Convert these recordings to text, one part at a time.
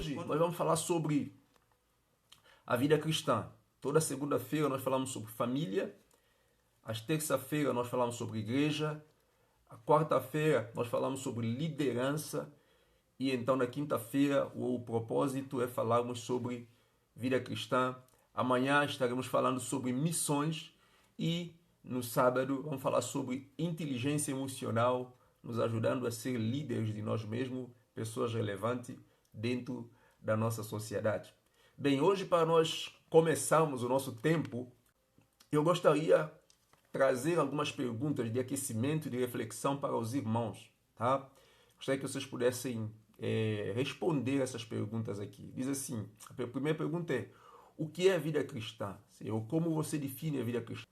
hoje nós vamos falar sobre a vida cristã. Toda segunda-feira nós falamos sobre família, às terça-feira nós falamos sobre igreja, a quarta-feira nós falamos sobre liderança e então na quinta-feira o propósito é falarmos sobre vida cristã. Amanhã estaremos falando sobre missões e no sábado vamos falar sobre inteligência emocional, nos ajudando a ser líderes de nós mesmos, pessoas relevantes dentro da nossa sociedade. Bem, hoje para nós começarmos o nosso tempo, eu gostaria de trazer algumas perguntas de aquecimento e de reflexão para os irmãos, tá? Gostaria que vocês pudessem responder essas perguntas aqui. Diz assim, a primeira pergunta é: o que é a vida cristã? Ou como você define a vida cristã?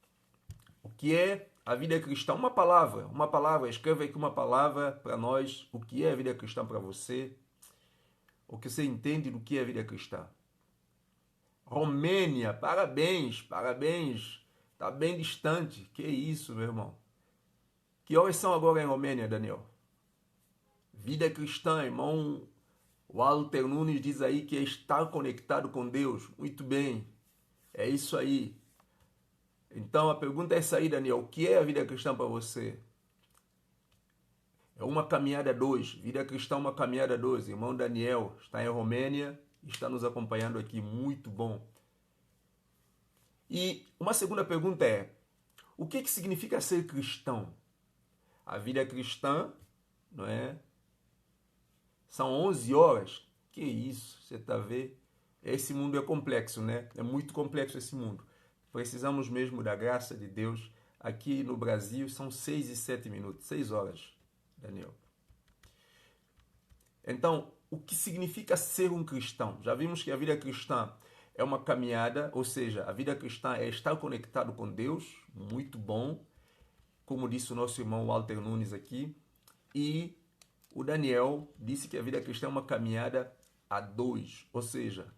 O que é a vida cristã? Uma palavra, escreve aqui uma palavra para nós. O que é a vida cristã para você? O que você entende do que é a vida cristã? Romênia, parabéns. Está bem distante. Que isso, meu irmão? Que horas são agora em Romênia, Daniel? Vida cristã, irmão. O Walter Nunes diz aí que é estar conectado com Deus. Muito bem. É isso aí. Então a pergunta é essa aí, Daniel. O que é a vida cristã para você? É uma caminhada 2. Vida cristã, uma caminhada 2. Irmão Daniel está em Romênia e está nos acompanhando aqui. Muito bom. E uma segunda pergunta é: o que significa ser cristão? A vida cristã, não é? São 11 horas. Que isso? Você está vendo? Esse mundo é complexo, né? É muito complexo esse mundo. Precisamos mesmo da graça de Deus. Aqui no Brasil são 6 e 7 minutos. 6 horas, Daniel. Então, o que significa ser um cristão? Já vimos que a vida cristã é uma caminhada, ou seja, a vida cristã é estar conectado com Deus. Muito bom. Como disse o nosso irmão Walter Nunes aqui. E o Daniel disse que a vida cristã é uma caminhada a 2. Ou seja,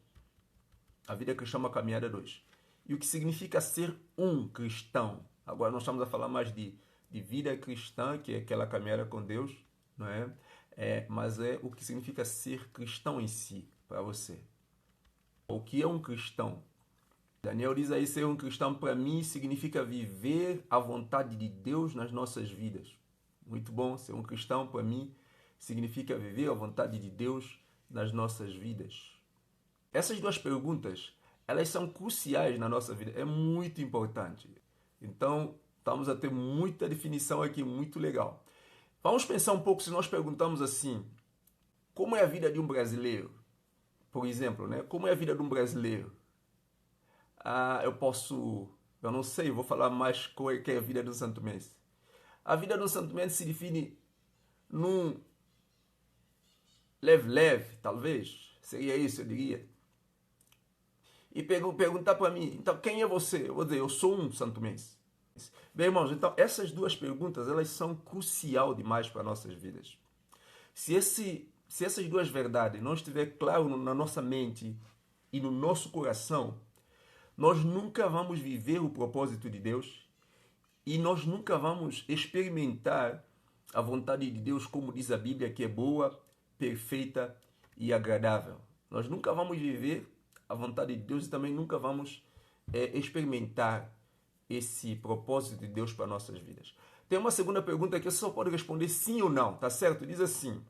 a vida cristã é uma caminhada a 2. E o que significa ser um cristão? Agora nós estamos a falar mais de vida cristã, que é aquela caminhada com Deus, não é? Mas é o que significa ser cristão em si, para você. O que é um cristão? Daniel diz aí, ser um cristão para mim significa viver a vontade de Deus nas nossas vidas. Muito bom, ser um cristão para mim significa viver a vontade de Deus nas nossas vidas. Essas duas perguntas, elas são cruciais na nossa vida, é muito importante. Então, estamos a ter muita definição aqui, muito legal. Vamos pensar um pouco se nós perguntamos assim: como é a vida de um brasileiro? Por exemplo, né? Como é a vida de um brasileiro? Eu não sei, vou falar mais qual é a vida de um santomense. A vida de um santomense se define num leve, talvez, seria isso, eu diria. E perguntar para mim, então, quem é você? Eu vou dizer, eu sou um santomense. Bem, irmãos, então, essas duas perguntas, elas são crucial demais para nossas vidas. Se essas duas verdades não estiver claro na nossa mente e no nosso coração, nós nunca vamos viver o propósito de Deus e nós nunca vamos experimentar a vontade de Deus, como diz a Bíblia, que é boa, perfeita e agradável. Nós nunca vamos viver a vontade de Deus e também nunca vamos experimentar esse propósito de Deus para nossas vidas. Tem uma segunda pergunta que você só pode responder sim ou não, tá certo? Diz assim: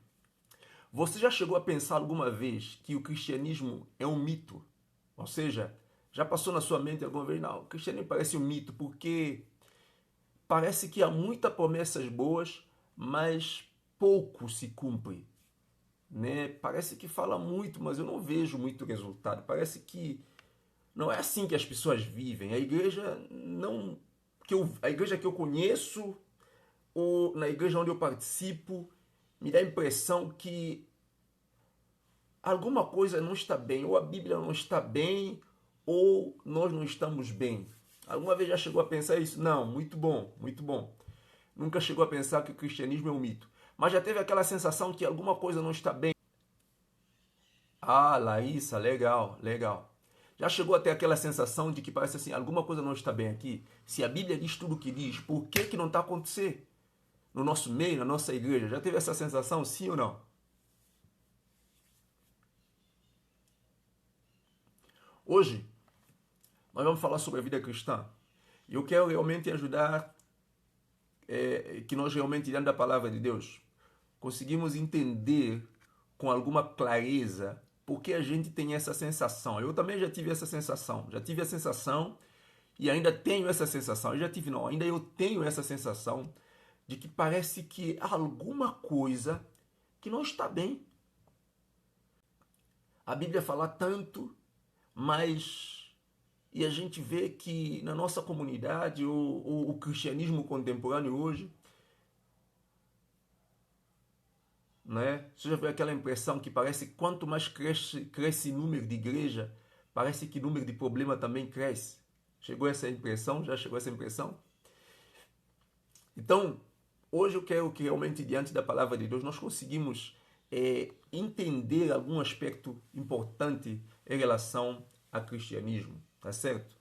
você já chegou a pensar alguma vez que o cristianismo é um mito? Ou seja, já passou na sua mente alguma vez? Não, o cristianismo parece um mito porque parece que há muitas promessas boas, mas pouco se cumpre. Né? Parece que fala muito, mas eu não vejo muito resultado. Parece que não é assim que as pessoas vivem. A igreja a igreja que eu conheço ou na igreja onde eu participo me dá a impressão que alguma coisa não está bem, ou a Bíblia não está bem, ou nós não estamos bem. Alguma vez já chegou a pensar isso? Não, muito bom, muito bom. Nunca chegou a pensar que o cristianismo é um mito. Mas já teve aquela sensação que alguma coisa não está bem? Ah, Laísa, legal. Já chegou a ter aquela sensação de que parece assim, alguma coisa não está bem aqui? Se a Bíblia diz tudo o que diz, por que não está acontecendo? No nosso meio, na nossa igreja, já teve essa sensação, sim ou não? Hoje, nós vamos falar sobre a vida cristã. E eu quero realmente ajudar que nós realmente, diante da palavra de Deus, conseguimos entender com alguma clareza por que a gente tem essa sensação. Eu também já tive essa sensação. Já tive a sensação e ainda tenho essa sensação. Ainda eu tenho essa sensação de que parece que há alguma coisa que não está bem. A Bíblia fala tanto, mas e a gente vê que na nossa comunidade, o cristianismo contemporâneo hoje, né? Você já viu aquela impressão que parece que quanto mais cresce o número de igreja, parece que o número de problema também cresce. Chegou essa impressão? Já chegou essa impressão? Então, hoje eu quero que realmente, diante da palavra de Deus, nós conseguimos entender algum aspecto importante em relação ao cristianismo, tá certo?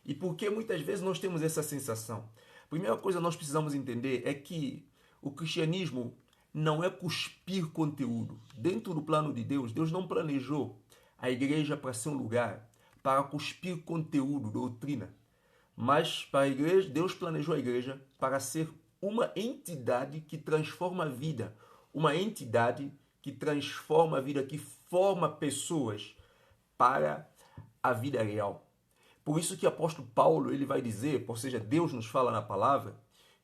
E por que muitas vezes nós temos essa sensação? A primeira coisa que nós precisamos entender é que o cristianismo não é cuspir conteúdo. Dentro do plano de Deus, Deus não planejou a igreja para ser um lugar para cuspir conteúdo, doutrina. Mas para a igreja, Deus planejou a igreja para ser uma entidade que transforma a vida, uma entidade que transforma a vida, que forma pessoas para a vida real. Por isso que o apóstolo Paulo ele vai dizer, ou seja, Deus nos fala na palavra,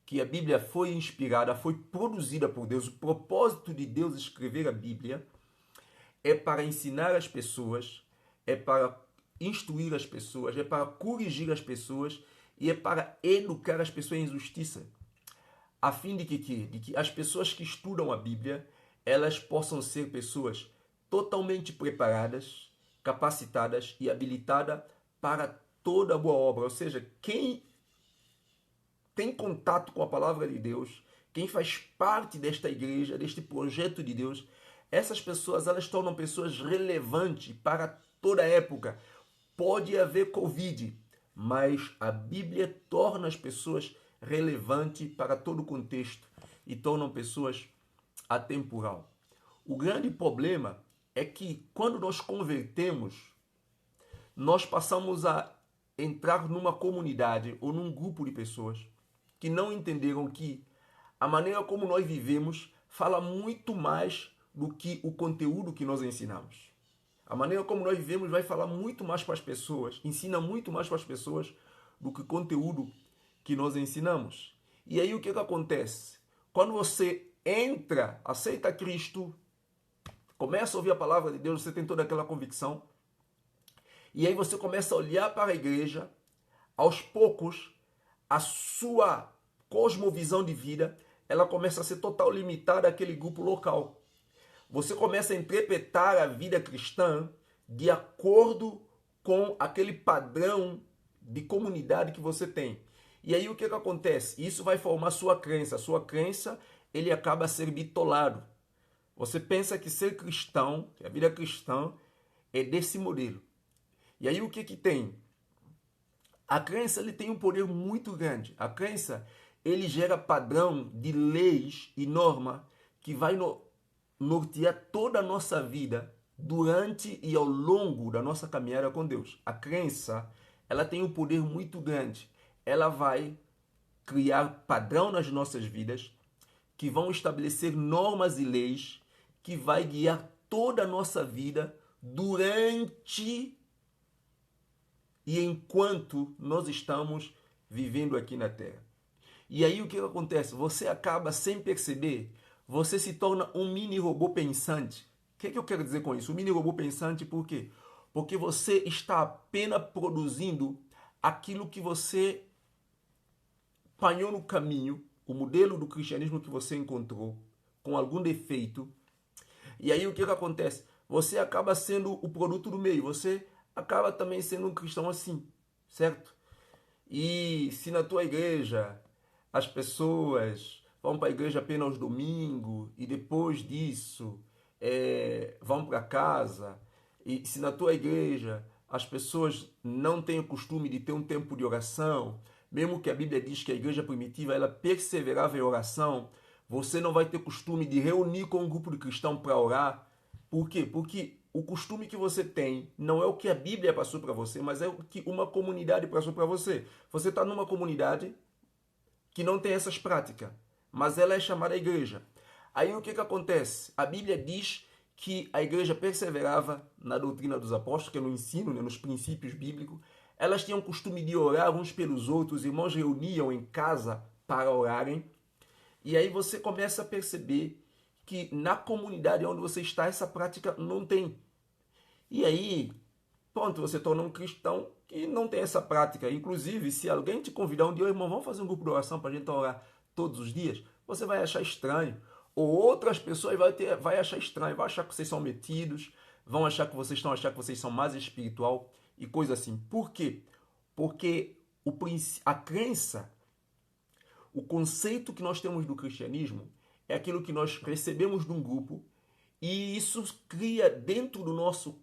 que a Bíblia foi inspirada, foi produzida por Deus. O propósito de Deus escrever a Bíblia é para ensinar as pessoas, é para instruir as pessoas, é para corrigir as pessoas e é para educar as pessoas em justiça, a fim de que as pessoas que estudam a Bíblia, elas possam ser pessoas totalmente preparadas, capacitadas e habilitadas para toda boa obra. Ou seja, quem tem contato com a palavra de Deus, quem faz parte desta igreja, deste projeto de Deus, essas pessoas elas tornam pessoas relevantes para toda a época. Pode haver Covid, mas a Bíblia torna as pessoas relevantes para todo o contexto e tornam pessoas atemporal. O grande problema é que quando nós convertemos, nós passamos a entrar numa comunidade ou num grupo de pessoas que não entenderam que a maneira como nós vivemos fala muito mais do que o conteúdo que nós ensinamos. A maneira como nós vivemos vai falar muito mais para as pessoas, ensina muito mais para as pessoas do que o conteúdo que nós ensinamos. E aí o que acontece? Quando você entra, aceita Cristo, começa a ouvir a palavra de Deus, você tem toda aquela convicção, e aí você começa a olhar para a igreja, aos poucos, a sua cosmovisão de vida, ela começa a ser total limitada àquele grupo local. Você começa a interpretar a vida cristã de acordo com aquele padrão de comunidade que você tem. E aí o que acontece? Isso vai formar sua crença. A sua crença, ele acaba a ser bitolado. Você pensa que ser cristão, que a vida cristã é desse modelo. E aí o que tem? A crença ele tem um poder muito grande. A crença ele gera padrão de leis e norma que vai nortear toda a nossa vida durante e ao longo da nossa caminhada com Deus. A crença ela tem um poder muito grande. Ela vai criar padrão nas nossas vidas que vão estabelecer normas e leis que vai guiar toda a nossa vida durante e enquanto nós estamos vivendo aqui na Terra. E aí o que acontece? Você acaba sem perceber, você se torna um mini robô pensante. O que eu quero dizer com isso? Um mini robô pensante por quê? Porque você está apenas produzindo aquilo que você apanhou no caminho, o modelo do cristianismo que você encontrou, com algum defeito. E aí o que acontece? Você acaba sendo o produto do meio, você acaba também sendo um cristão assim, certo? E se na tua igreja as pessoas vão para a igreja apenas aos domingos e depois disso vão para casa, e se na tua igreja as pessoas não têm o costume de ter um tempo de oração, mesmo que a Bíblia diz que a igreja primitiva ela perseverava em oração, você não vai ter costume de reunir com um grupo de cristãos para orar. Por quê? Porque o costume que você tem não é o que a Bíblia passou para você, mas é o que uma comunidade passou para você. Você está numa comunidade que não tem essas práticas, mas ela é chamada igreja. Aí o que acontece? A Bíblia diz que a igreja perseverava na doutrina dos apóstolos, que é no ensino, né, nos princípios bíblicos. Elas tinham o costume de orar uns pelos outros, os irmãos reuniam em casa para orarem. E aí você começa a perceber que na comunidade onde você está, essa prática não tem. E aí, pronto, você torna um cristão que não tem essa prática. Inclusive, se alguém te convidar um dia, irmão, vamos fazer um grupo de oração para a gente orar todos os dias, você vai achar estranho. Ou outras pessoas vai achar estranho, vai achar que vocês são metidos, vão achar que vocês que vocês são mais espiritual e coisa assim. Por quê? Porque a crença, o conceito que nós temos do cristianismo é aquilo que nós recebemos de um grupo e isso cria dentro do nosso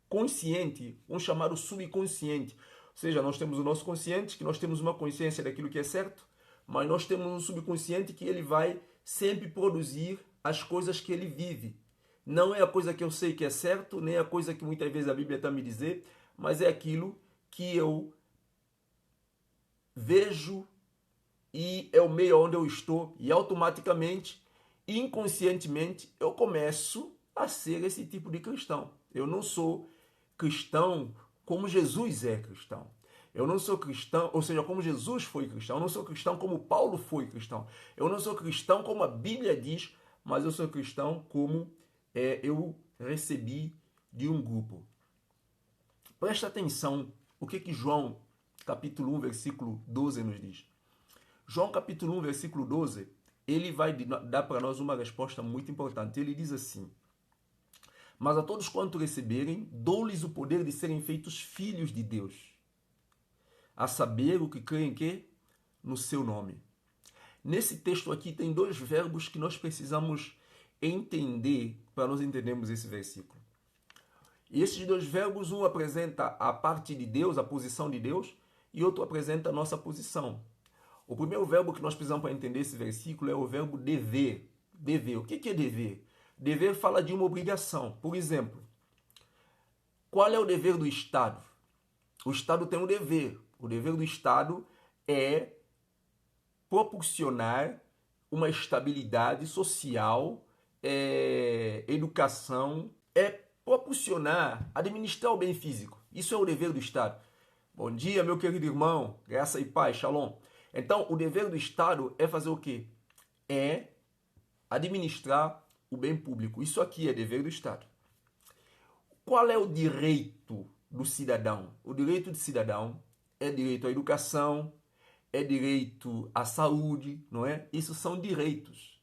consciente, vamos chamar o subconsciente. Ou seja, nós temos o nosso consciente, que nós temos uma consciência daquilo que é certo, mas nós temos um subconsciente que ele vai sempre produzir as coisas que ele vive. Não é a coisa que eu sei que é certo, nem a coisa que muitas vezes a Bíblia está me dizer, mas é aquilo que eu vejo e é o meio onde eu estou e automaticamente, inconscientemente, eu começo a ser esse tipo de cristão. Eu não sou cristão como Jesus é cristão. Eu não sou cristão, ou seja, como Jesus foi cristão. Eu não sou cristão como Paulo foi cristão. Eu não sou cristão como a Bíblia diz, mas eu sou cristão como eu recebi de um grupo. Presta atenção o que João, capítulo 1, versículo 12 nos diz. João, capítulo 1, versículo 12, ele vai dar para nós uma resposta muito importante. Ele diz assim: mas a todos quanto receberem, dou-lhes o poder de serem feitos filhos de Deus, a saber o que creem que? No seu nome. Nesse texto aqui tem dois verbos que nós precisamos entender para nós entendermos esse versículo. E esses dois verbos, um apresenta a parte de Deus, a posição de Deus, e outro apresenta a nossa posição. O primeiro verbo que nós precisamos para entender esse versículo é o verbo dever. Dever. O que é dever? Dever fala de uma obrigação. Por exemplo, qual é o dever do Estado? O Estado tem um dever. O dever do Estado é proporcionar uma estabilidade social, educação, proporcionar, administrar o bem físico. Isso é o dever do Estado. Bom dia, meu querido irmão. Graça e paz, shalom. Então, o dever do Estado é fazer o quê? É administrar o bem público. Isso aqui é dever do Estado. Qual é o direito do cidadão? O direito do cidadão é direito à educação, é direito à saúde, não é? Isso são direitos.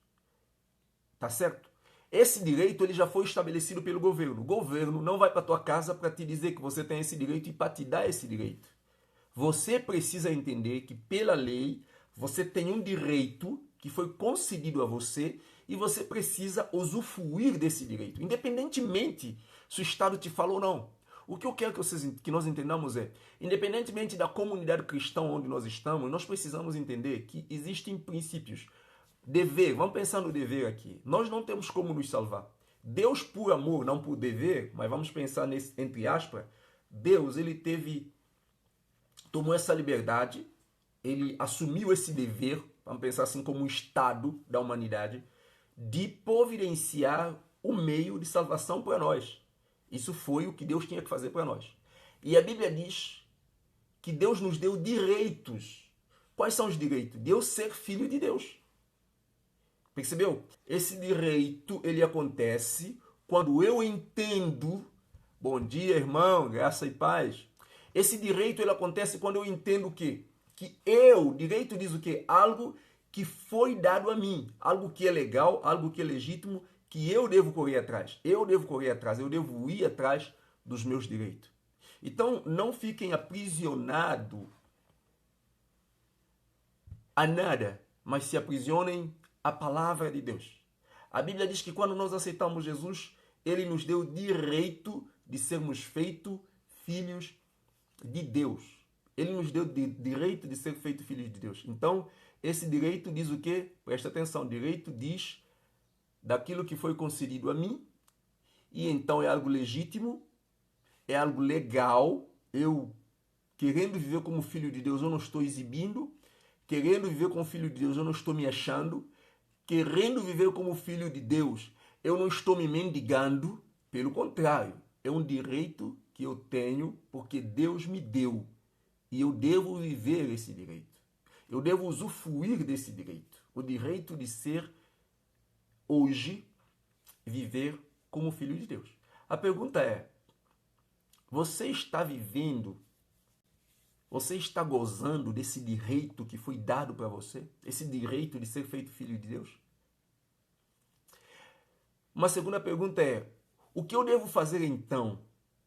Tá certo? Esse direito ele já foi estabelecido pelo governo. O governo não vai para tua casa para te dizer que você tem esse direito e para te dar esse direito. Você precisa entender que pela lei você tem um direito que foi concedido a você e você precisa usufruir desse direito, independentemente se o Estado te falou ou não. O que eu quero que nós entendamos é, independentemente da comunidade cristã onde nós estamos, nós precisamos entender que existem princípios. Dever, vamos pensar no dever aqui. Nós não temos como nos salvar. Deus por amor, não por dever, mas vamos pensar nesse, entre aspas, Deus, ele tomou essa liberdade, ele assumiu esse dever, vamos pensar assim como um Estado da humanidade, de providenciar o meio de salvação para nós. Isso foi o que Deus tinha que fazer para nós. E a Bíblia diz que Deus nos deu direitos. Quais são os direitos? De eu ser filho de Deus. Percebeu? Esse direito, ele acontece quando eu entendo, bom dia, irmão, graça e paz. Esse direito, ele acontece quando eu entendo o quê? Direito diz o quê? Algo que foi dado a mim, algo que é legal, algo que é legítimo, que eu devo correr atrás. Eu devo ir atrás dos meus direitos. Então, não fiquem aprisionados a nada, mas se aprisionem à palavra de Deus. A Bíblia diz que quando nós aceitamos Jesus, ele nos deu o direito de sermos feitos filhos de Deus. Ele nos deu o direito de ser feito filhos de Deus. Então, esse direito diz o quê? Presta atenção, direito diz daquilo que foi concedido a mim e então é algo legítimo, é algo legal. Eu, querendo viver como filho de Deus, eu não estou exibindo. Querendo viver como filho de Deus, eu não estou me achando. Querendo viver como filho de Deus, eu não estou me mendigando. Pelo contrário, é um direito que eu tenho porque Deus me deu. E eu devo viver esse direito. Eu devo usufruir desse direito. O direito de ser, hoje, viver como filho de Deus. A pergunta é, você está vivendo, você está gozando desse direito que foi dado para você? Esse direito de ser feito filho de Deus? Uma segunda pergunta é, o que eu devo fazer então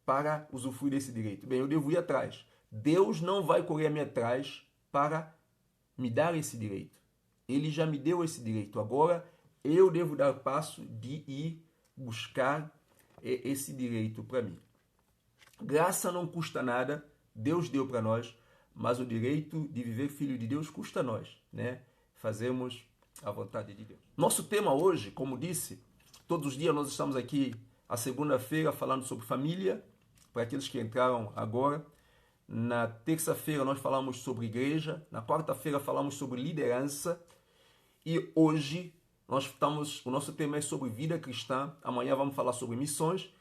para usufruir desse direito? Bem, eu devo ir atrás. Deus não vai correr a mim atrás para me dar esse direito. Ele já me deu esse direito. Agora eu devo dar o passo de ir buscar esse direito para mim. Graça não custa nada, Deus deu para nós, mas o direito de viver filho de Deus custa a nós, né? Fazemos a vontade de Deus. Nosso tema hoje, como disse, todos os dias nós estamos aqui a segunda-feira falando sobre família, para aqueles que entraram agora. Na terça-feira nós falamos sobre igreja, na quarta-feira falamos sobre liderança e hoje o nosso tema é sobre vida cristã. Amanhã vamos falar sobre missões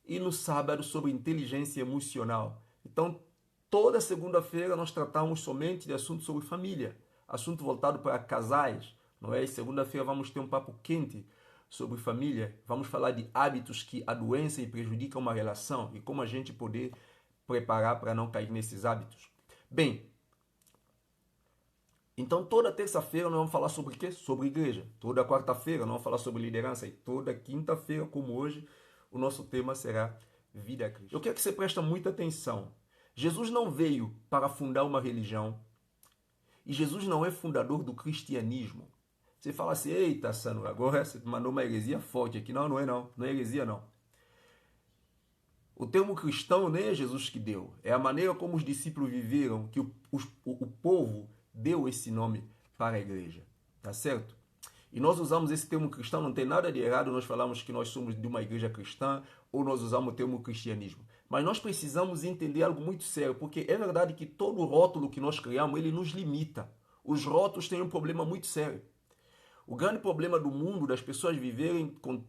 e no sábado sobre inteligência emocional. Então, toda segunda-feira nós tratamos somente de assuntos sobre família, assunto voltado para casais, não é? Segunda-feira vamos ter um papo quente sobre família, vamos falar de hábitos que adoecem e prejudicam uma relação e como a gente poder preparar para não cair nesses hábitos. Bem, então toda terça-feira nós vamos falar sobre o quê? Sobre igreja. Toda quarta-feira nós vamos falar sobre liderança e toda quinta-feira, como hoje, o nosso tema será vida cristã. Eu quero que você preste muita atenção. Jesus não veio para fundar uma religião e Jesus não é fundador do cristianismo. Você fala assim, eita, Sano, agora você mandou uma heresia forte aqui. Não, não é não. Não é heresia, não. O termo cristão nem é Jesus que deu. É a maneira como os discípulos viveram que o povo deu esse nome para a igreja. Tá certo? E nós usamos esse termo cristão, não tem nada de errado nós falamos que nós somos de uma igreja cristã ou nós usamos o termo cristianismo. Mas nós precisamos entender algo muito sério, porque é verdade que todo rótulo que nós criamos, ele nos limita. Os rótulos têm um problema muito sério. O grande problema do mundo, das pessoas viverem com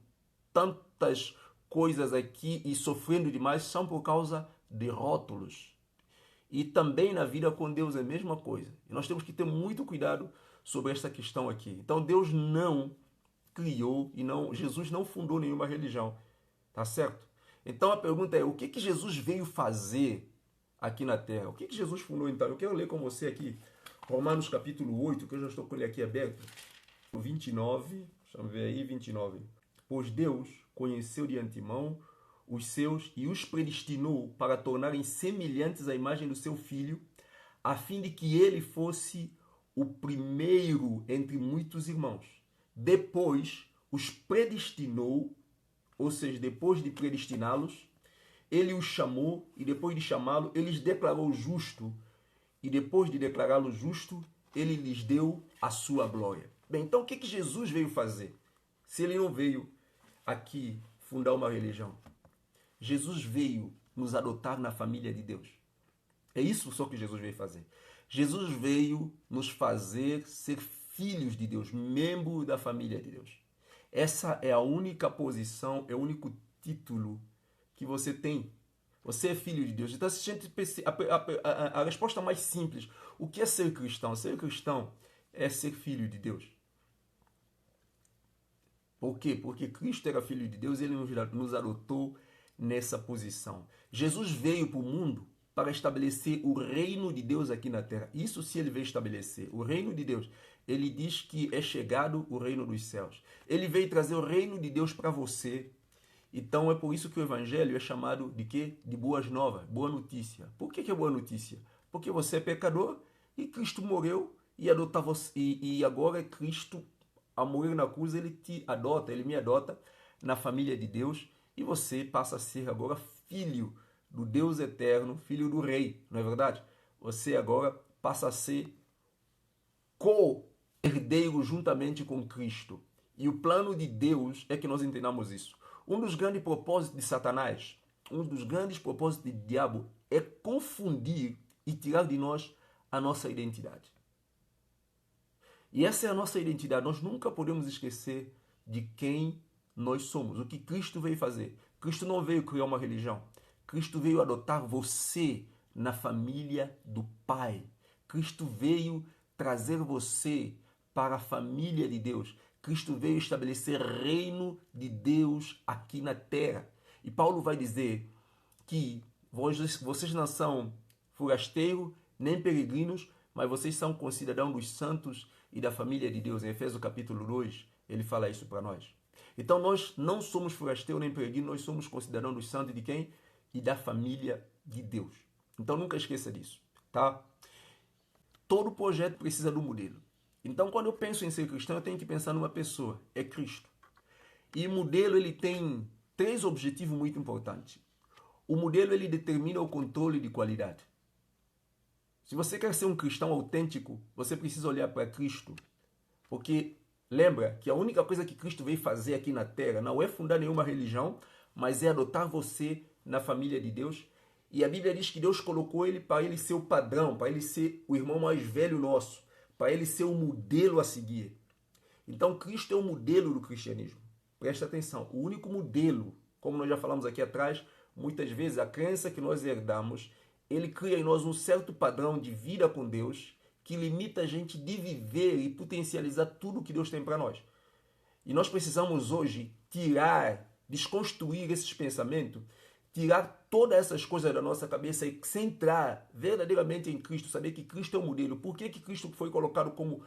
tantas coisas aqui e sofrendo demais, são por causa de rótulos. E também na vida com Deus é a mesma coisa. E nós temos que ter muito cuidado sobre essa questão aqui. Então Deus não criou e Jesus não fundou nenhuma religião. Tá certo? Então a pergunta é, o que Jesus veio fazer aqui na Terra? O que Jesus fundou então? Eu quero ler com você aqui Romanos capítulo 8, que eu já estou com ele aqui aberto. 29, deixa eu ver aí, 29. Pois Deus conheceu de antemão os seus e os predestinou para tornarem semelhantes à imagem do seu Filho, a fim de que ele fosse o primeiro entre muitos irmãos. Depois os predestinou, ou seja, depois de predestiná-los, ele os chamou e depois de chamá-lo, ele os declarou justo e depois de declará-lo justo, ele lhes deu a sua glória. Bem, então o que Jesus veio fazer? Se ele não veio aqui fundar uma religião. Jesus veio nos adotar na família de Deus. É isso só que Jesus veio fazer. Jesus veio nos fazer ser filhos de Deus, membro da família de Deus. Essa é a única posição, é o único título que você tem. Você é filho de Deus. Então, a resposta mais simples, o que é ser cristão? Ser cristão é ser filho de Deus. Por quê? Porque Cristo era filho de Deus e ele nos adotou nessa posição. Jesus veio para o mundo para estabelecer o reino de Deus aqui na terra. Isso se ele veio estabelecer. O reino de Deus. Ele diz que é chegado o reino dos céus. Ele veio trazer o reino de Deus para você. Então é por isso que o evangelho é chamado de quê? De boas novas, boa notícia. Por que é boa notícia? Porque você é pecador e Cristo morreu e adota você, e agora Cristo, ao morrer na cruz, ele te adota, ele me adota na família de Deus e você passa a ser agora filho do Deus eterno, filho do rei, não é verdade? Você agora passa a ser co-herdeiro juntamente com Cristo. E o plano de Deus é que nós entendamos isso. Um dos grandes propósitos de Satanás, um dos grandes propósitos do diabo é confundir e tirar de nós a nossa identidade. E essa é a nossa identidade. Nós nunca podemos esquecer de quem nós somos, o que Cristo veio fazer. Cristo não veio criar uma religião. Cristo veio adotar você na família do Pai. Cristo veio trazer você para a família de Deus. Cristo veio estabelecer reino de Deus aqui na terra. E Paulo vai dizer que vocês não são forasteiros nem peregrinos, mas vocês são concidadãos dos santos e da família de Deus. Em Efésios capítulo 2, ele fala isso para nós. Então nós não somos forasteiros nem peregrinos, nós somos concidadãos dos santos de quem? E da família de Deus. Então nunca esqueça disso, tá? Todo projeto precisa de um modelo. Então quando eu penso em ser cristão, eu tenho que pensar numa pessoa, é Cristo. E o modelo ele tem 3 objetivos muito importantes. O modelo ele determina o controle de qualidade. Se você quer ser um cristão autêntico, você precisa olhar para Cristo. Porque lembra que a única coisa que Cristo veio fazer aqui na terra não é fundar nenhuma religião, mas é adotar você na família de Deus. E a Bíblia diz que Deus colocou ele para ele ser o padrão, para ele ser o irmão mais velho nosso, para ele ser o modelo a seguir. Então Cristo é o modelo do cristianismo. Presta atenção, o único modelo, como nós já falamos aqui atrás, muitas vezes a crença que nós herdamos, ele cria em nós um certo padrão de vida com Deus que limita a gente de viver e potencializar tudo que Deus tem para nós. E nós precisamos hoje tirar, desconstruir esses pensamentos, tirar todas essas coisas da nossa cabeça e centrar verdadeiramente em Cristo, saber que Cristo é o modelo. Por que Cristo foi colocado como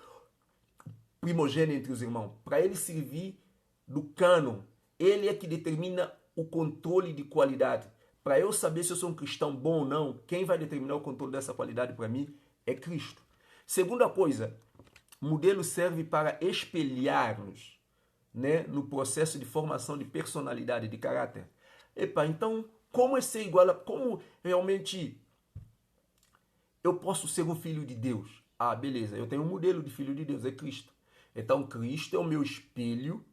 primogênito entre os irmãos? Para ele servir do cânon. Ele é que determina o controle de qualidade. Para eu saber se eu sou um cristão bom ou não, quem vai determinar o controle dessa qualidade para mim é Cristo. Segunda coisa, o modelo serve para espelhar-nos, né, no processo de formação de personalidade, de caráter. Então, como é ser igual como realmente eu posso ser um filho de Deus? Ah, beleza, eu tenho um modelo de filho de Deus, é Cristo. Então, Cristo é o meu espelho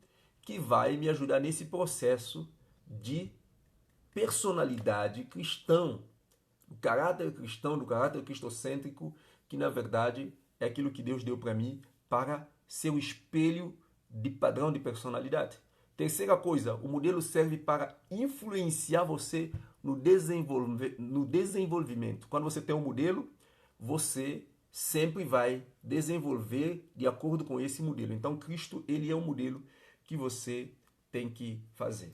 que vai me ajudar nesse processo de personalidade cristão, do caráter cristocêntrico, que na verdade é aquilo que Deus deu para mim para ser o espelho de padrão de personalidade. Terceira coisa, o modelo serve para influenciar você no desenvolvimento. Quando você tem um modelo, você sempre vai desenvolver de acordo com esse modelo. Então, Cristo, ele é o modelo que você tem que fazer.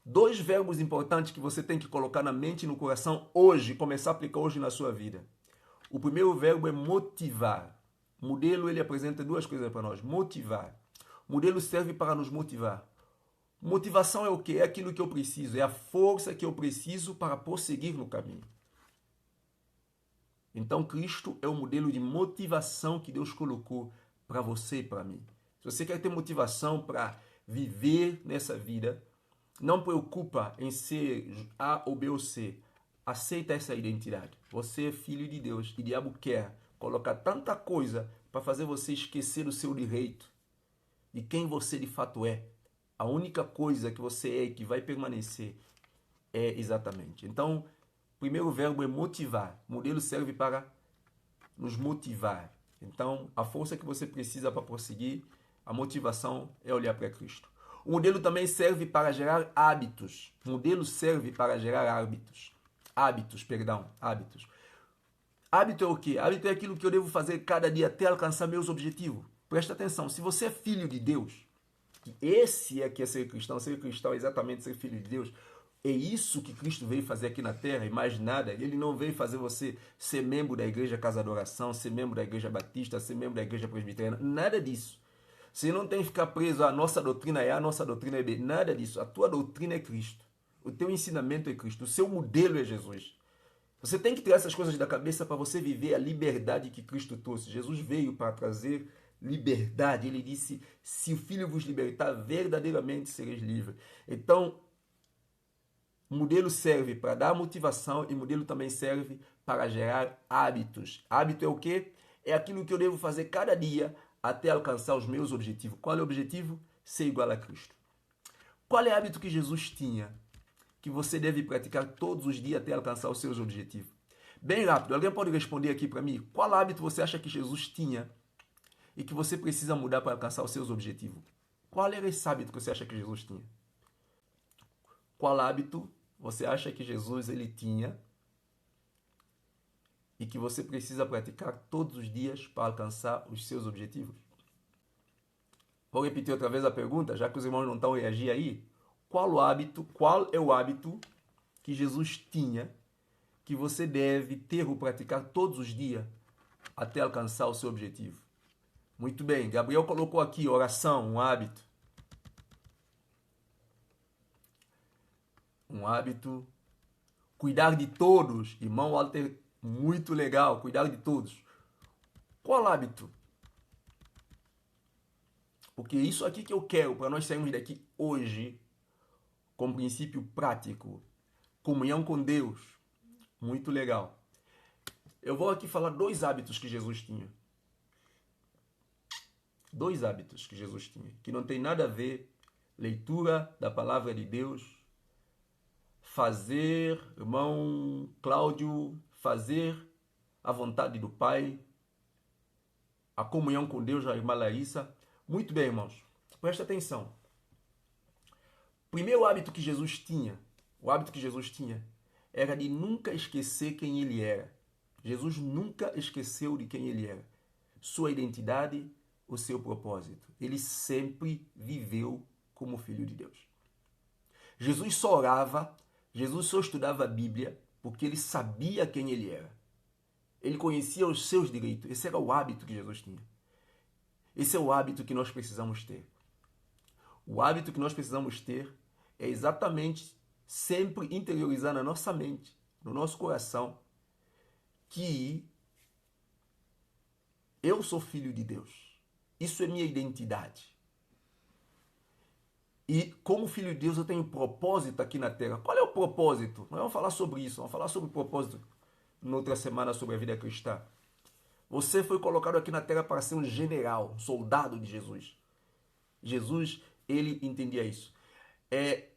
2 verbos importantes que você tem que colocar na mente e no coração hoje, começar a aplicar hoje na sua vida. O primeiro verbo é motivar. O modelo, ele apresenta 2 coisas para nós. Motivar. O modelo serve para nos motivar. Motivação é o quê? É aquilo que eu preciso, é a força que eu preciso para prosseguir no caminho. Então, Cristo é o modelo de motivação que Deus colocou para você e para mim. Se você quer ter motivação para viver nessa vida, não preocupa em ser A ou B ou C. Aceita essa identidade. Você é filho de Deus e o diabo quer colocar tanta coisa para fazer você esquecer o seu direito de quem você de fato é. A única coisa que você é e que vai permanecer é exatamente. Então, o primeiro verbo é motivar. O modelo serve para nos motivar. Então, a força que você precisa para prosseguir, a motivação é olhar para Cristo. O modelo também serve para gerar hábitos. O modelo serve para gerar hábitos. Hábitos. Hábito é o quê? Hábito é aquilo que eu devo fazer cada dia até alcançar meus objetivos. Presta atenção, se você é filho de Deus, esse é que é ser cristão é exatamente ser filho de Deus. É isso que Cristo veio fazer aqui na terra e mais nada. Ele não veio fazer você ser membro da igreja Casa de Oração, ser membro da igreja Batista, ser membro da igreja Presbiteriana, nada disso. Você não tem que ficar preso à nossa doutrina é A, a nossa doutrina é B, nada disso. A tua doutrina é Cristo, o teu ensinamento é Cristo, o seu modelo é Jesus. Você tem que tirar essas coisas da cabeça para você viver a liberdade que Cristo trouxe. Jesus veio para trazer liberdade. Ele disse, se o Filho vos libertar, verdadeiramente sereis livres. Então, o modelo serve para dar motivação e o modelo também serve para gerar hábitos. Hábito é o quê? É aquilo que eu devo fazer cada dia até alcançar os meus objetivos. Qual é o objetivo? Ser igual a Cristo. Qual é o hábito que Jesus tinha, que você deve praticar todos os dias até alcançar os seus objetivos? Bem rápido, alguém pode responder aqui para mim? Qual hábito você acha que Jesus tinha e que você precisa mudar para alcançar os seus objetivos? Qual era esse hábito que você acha que Jesus tinha? Qual hábito você acha que Jesus ele tinha e que você precisa praticar todos os dias para alcançar os seus objetivos? Vou repetir outra vez a pergunta, já que os irmãos não estão reagindo aí. Qual é o hábito que Jesus tinha que você deve ter ou praticar todos os dias até alcançar o seu objetivo? Muito bem, Gabriel colocou aqui oração, um hábito. Um hábito. Cuidar de todos. Irmão Walter, muito legal, cuidar de todos. Qual hábito? Porque isso aqui que eu quero para nós sairmos daqui hoje com princípio prático. Comunhão com Deus. Muito legal. Eu vou aqui falar 2 hábitos que Jesus tinha. 2 hábitos que Jesus tinha, que não tem nada a ver. Leitura da palavra de Deus. Fazer, irmão Cláudio, fazer a vontade do Pai. A comunhão com Deus, a irmã Larissa. Muito bem, irmãos. Presta atenção. Primeiro hábito que Jesus tinha, o hábito que Jesus tinha, era de nunca esquecer quem ele era. Jesus nunca esqueceu de quem ele era. Sua identidade, o seu propósito. Ele sempre viveu como filho de Deus. Jesus só orava, Jesus só estudava a Bíblia porque ele sabia quem ele era. Ele conhecia os seus direitos. Esse era o hábito que Jesus tinha. Esse é o hábito que nós precisamos ter. O hábito que nós precisamos ter é exatamente sempre interiorizar na nossa mente, no nosso coração, que eu sou filho de Deus. Isso é minha identidade. E como filho de Deus eu tenho propósito aqui na terra. Qual é o propósito? Nós vamos falar sobre isso, vamos falar sobre o propósito noutra semana sobre a vida cristã. Você foi colocado aqui na terra para ser um general, um soldado de Jesus. Jesus, ele entendia isso. É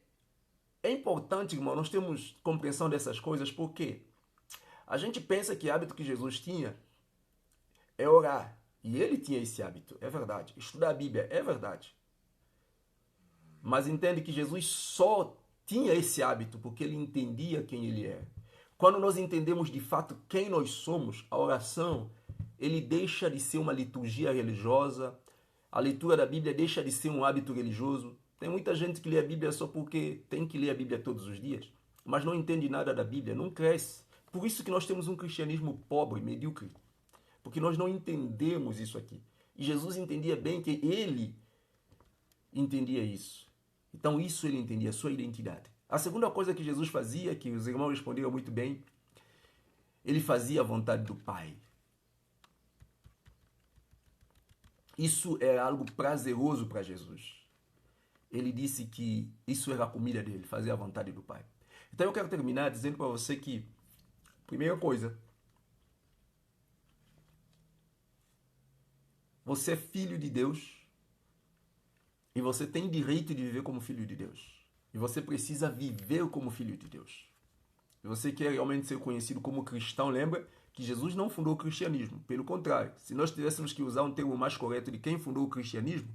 importante, irmão, nós temos compreensão dessas coisas, porque a gente pensa que o hábito que Jesus tinha é orar. E ele tinha esse hábito, é verdade. Estudar a Bíblia, é verdade. Mas entende que Jesus só tinha esse hábito porque ele entendia quem ele é. Quando nós entendemos de fato quem nós somos, a oração, ele deixa de ser uma liturgia religiosa, a leitura da Bíblia deixa de ser um hábito religioso. Tem muita gente que lê a Bíblia só porque tem que ler a Bíblia todos os dias, mas não entende nada da Bíblia, não cresce. Por isso que nós temos um cristianismo pobre, medíocre, porque nós não entendemos isso aqui. E Jesus entendia bem que ele entendia isso. Então isso ele entendia, a sua identidade. A segunda coisa que Jesus fazia, que os irmãos responderam muito bem, ele fazia a vontade do Pai. Isso era algo prazeroso para Jesus. Ele disse que isso era a comida dele, fazer a vontade do Pai. Então eu quero terminar dizendo para você que, primeira coisa, você é filho de Deus e você tem direito de viver como filho de Deus. E você precisa viver como filho de Deus. Se você quer realmente ser conhecido como cristão, lembra que Jesus não fundou o cristianismo. Pelo contrário, se nós tivéssemos que usar um termo mais correto de quem fundou o cristianismo,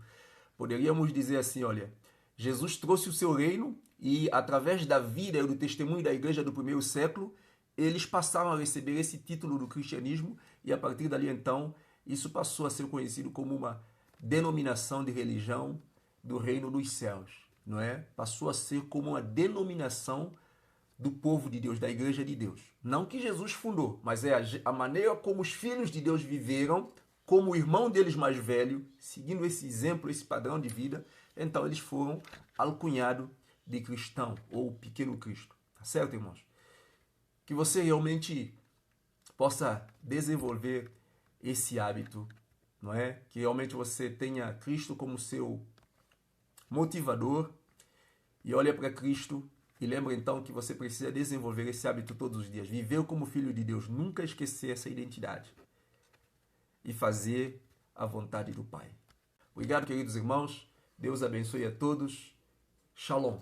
poderíamos dizer assim, olha, Jesus trouxe o seu reino e através da vida e do testemunho da igreja do primeiro século, eles passaram a receber esse título do cristianismo e a partir dali então, isso passou a ser conhecido como uma denominação de religião do reino dos céus, não é? Passou a ser como uma denominação do povo de Deus, da igreja de Deus. Não que Jesus fundou, mas é a maneira como os filhos de Deus viveram, como o irmão deles mais velho, seguindo esse exemplo, esse padrão de vida, então eles foram alcunhados de cristão, ou pequeno Cristo. Tá certo, irmãos? Que você realmente possa desenvolver esse hábito, não é? Que realmente você tenha Cristo como seu motivador e olha para Cristo e lembra então que você precisa desenvolver esse hábito todos os dias. Viver como filho de Deus, nunca esquecer essa identidade e fazer a vontade do Pai. Obrigado, queridos irmãos. Deus abençoe a todos Shalom.